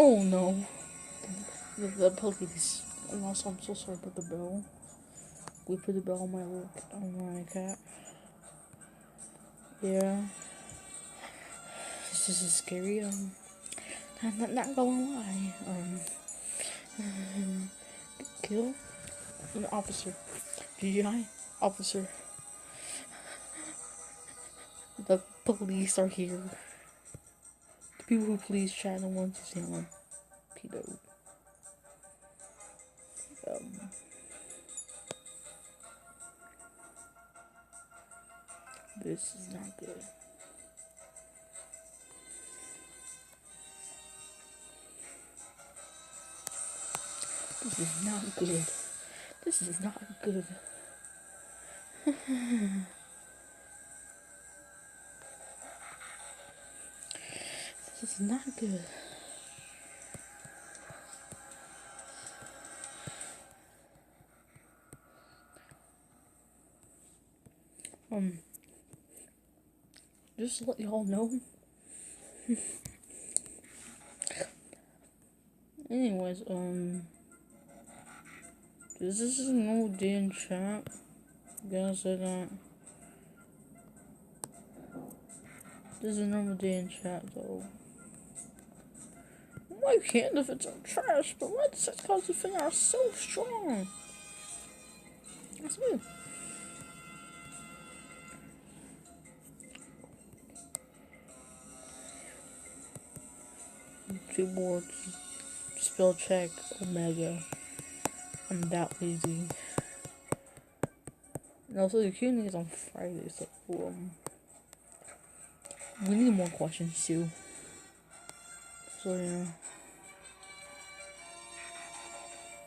Oh no. The police. And also, I'm so sorry about the bell. We put the bell on my cat. Yeah. This is scary. Not gonna lie. Kill an officer. GGI officer. The police are here. The people who police chat and want to see him. Pedo. This is not good. This is not good. This is not good. This is not good. Just to let y'all know. Anyways, this is a normal day in chat. Gotta say that. This is a normal day in chat, though. My hand defense are trash, but my cause defense are so strong. That's me. Keyboard, spell check, Omega. I'm that lazy. And also the Q&A is on Friday, so we need more questions too. So yeah.